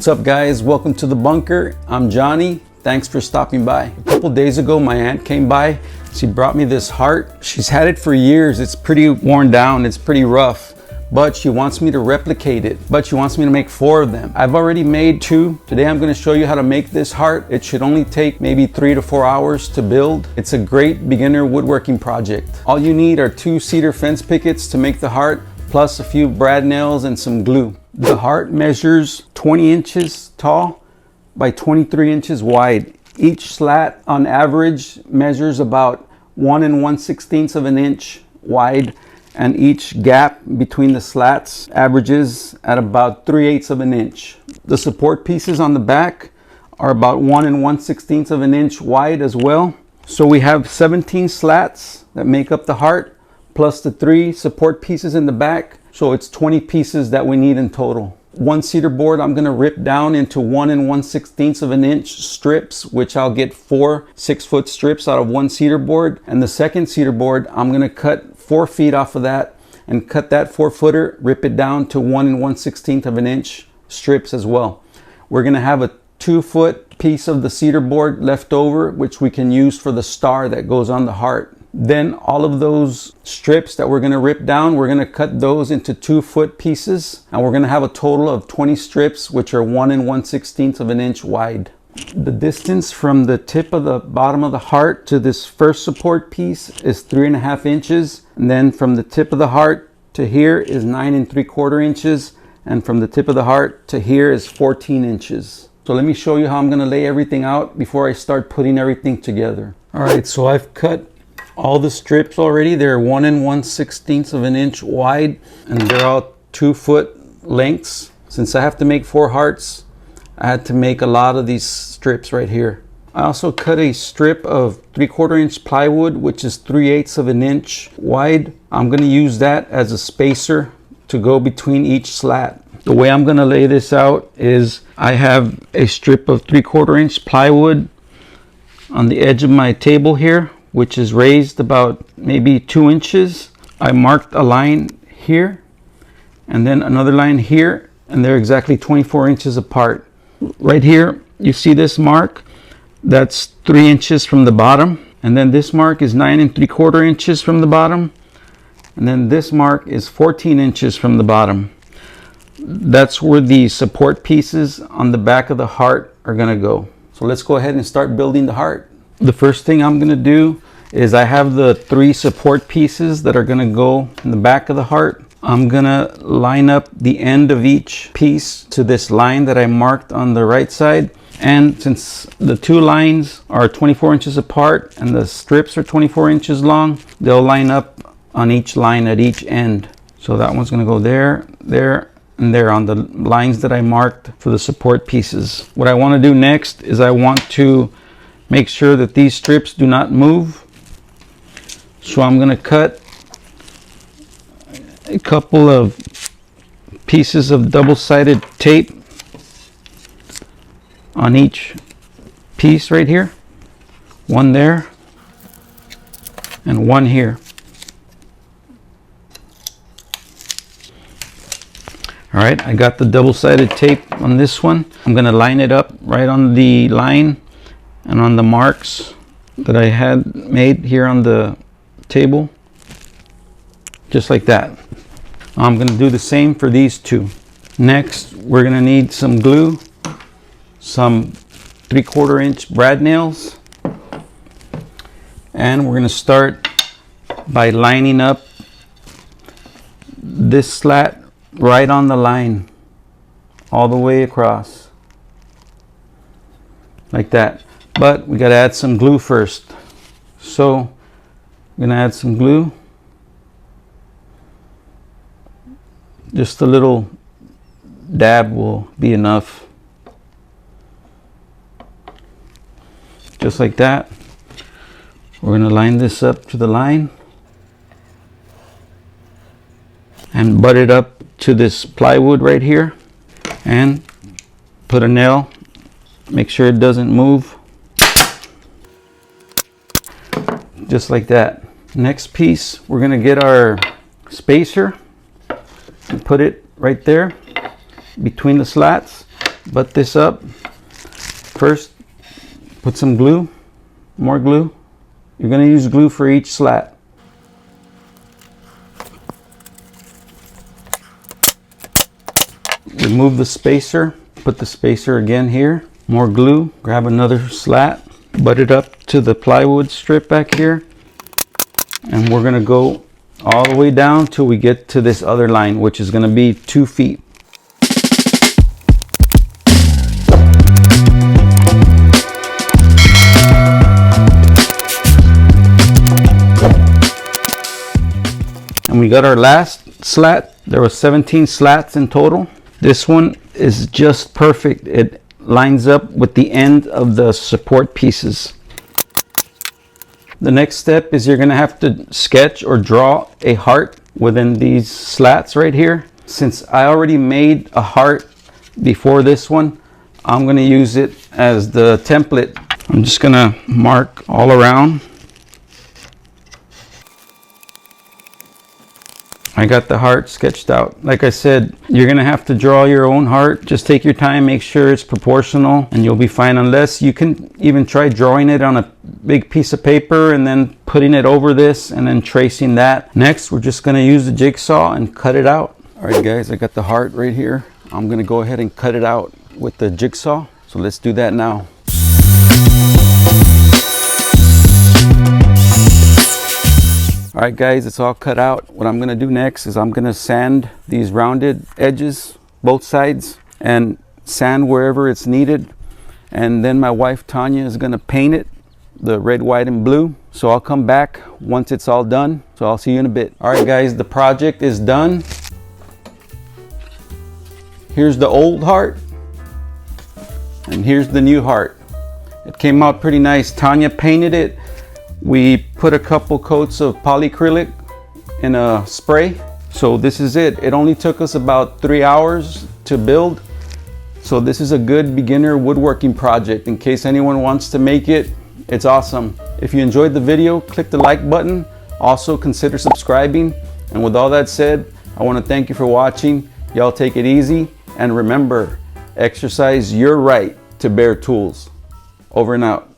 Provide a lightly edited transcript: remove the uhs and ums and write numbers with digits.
What's up guys, welcome to the bunker. I'm Johnny, thanks for stopping by. A couple days ago my aunt came by. She brought me this heart. She's had it for years. It's pretty worn down, it's pretty rough, but she wants me to replicate it. But she wants me to make 4 of them. I've already made 2. Today I'm going to show you how to make this heart. It should only take maybe 3 to 4 hours to build. It's a great beginner woodworking project. All you need are 2 cedar fence pickets to make the heart, plus a few brad nails and some glue. The heart measures 20 inches tall by 23 inches wide. Each slat on average measures about 1 1/16 of an inch wide, and each gap between the slats averages at about 3/8 of an inch. The support pieces on the back are about 1 1/16 of an inch wide as well. So we have 17 slats that make up the heart, plus the 3 support pieces in the back. So it's 20 pieces that we need in total. 1 cedar board I'm going to rip down into 1 1/16 of an inch strips, which I'll get 4 6-foot strips out of 1 cedar board. And the second cedar board, I'm going to cut 4 feet off of that and cut that 4-footer, rip it down to 1 1/16 of an inch strips as well. We're going to have a 2-foot piece of the cedar board left over, which we can use for the star that goes on the heart. Then all of those strips that we're going to rip down, we're going to cut those into 2-foot pieces, and we're going to have a total of 20 strips, which are 1 1/16 of an inch wide. The distance from the tip of the bottom of the heart to this first support piece is 3.5 inches, and then from the tip of the heart to here is 9 3/4 inches, and from the tip of the heart to here is 14 inches. So let me show you how I'm going to lay everything out before I start putting everything together. All right, so I've cut all the strips already. They're 1 1/16 of an inch wide, and they're all 2-foot lengths. Since I have to make 4 hearts, I had to make a lot of these strips right here. I also cut a strip of 3/4 inch plywood, which is 3/8 of an inch wide. I'm going to use that as a spacer to go between each slat. The way I'm going to lay this out is I have a strip of 3/4 inch plywood on the edge of my table here, which is raised about maybe 2 inches. I marked a line here and then another line here, and they're exactly 24 inches apart. Right here, you see this mark? That's 3 inches from the bottom. And then this mark is 9 3/4 inches from the bottom. And then this mark is 14 inches from the bottom. That's where the support pieces on the back of the heart are gonna go. So let's go ahead and start building the heart. The first thing I'm going to do is I have the 3 support pieces that are going to go in the back of the heart. I'm going to line up the end of each piece to this line that I marked on the right side. And since the 2 lines are 24 inches apart and the strips are 24 inches long, they'll line up on each line at each end. So that one's going to go there, there, and there on the lines that I marked for the support pieces. What I want to do next is I want to make sure that these strips do not move. So I'm going to cut a couple of pieces of double-sided tape on each piece right here. One there and one here. All right, I got the double-sided tape on this one. I'm going to line it up right on the line and on the marks that I had made here on the table, just like that. I'm going to do the same for these 2. Next, we're going to need some glue, some 3/4 inch brad nails, and we're going to start by lining up this slat right on the line all the way across, like that. But we got to add some glue first. So I'm going to add some glue. Just a little dab will be enough. Just like that. We're going to line this up to the line and butt it up to this plywood right here and put a nail. Make sure it doesn't move. Just like that. Next piece, we're going to get our spacer and put it right there between the slats. butt this up. First, put some glue, more glue. You're gonna use glue for each slat. Remove the spacer, put the spacer again here. More glue, grab another slat, butt it up to the plywood strip back here. And we're gonna go all the way down till we get to this other line, which is gonna be 2 feet. And we got our last slat. There was 17 slats in total. This one is just perfect. It lines up with the end of the support pieces. The next step is you're gonna have to sketch or draw a heart within these slats right here. Since I already made a heart before this one, I'm gonna use it as the template. I'm just gonna mark all around. I got the heart sketched out. Like I said, you're gonna have to draw your own heart. Just take your time, make sure it's proportional, and you'll be fine. Unless you can even try drawing it on a big piece of paper and then putting it over this and then tracing that. Next, we're just gonna use the jigsaw and cut it out. All right guys, I got the heart right here. I'm gonna go ahead and cut it out with the jigsaw. So let's do that now. All right guys, it's all cut out. What I'm gonna do next is I'm gonna sand these rounded edges, both sides, and sand wherever it's needed. And then my wife Tanya is gonna paint it, the red, white, and blue. So I'll come back once it's all done. So I'll see you in a bit. All right guys, the project is done. Here's the old heart, and here's the new heart. It came out pretty nice. Tanya painted it. We put a couple coats of polyacrylic in a spray. So this is it. It only took us about 3 hours to build. So this is a good beginner woodworking project. In case anyone wants to make it, it's awesome. If you enjoyed the video, click the like button. Also consider subscribing. And with all that said, I want to thank you for watching. Y'all take it easy. And remember, exercise your right to bear tools. Over and out.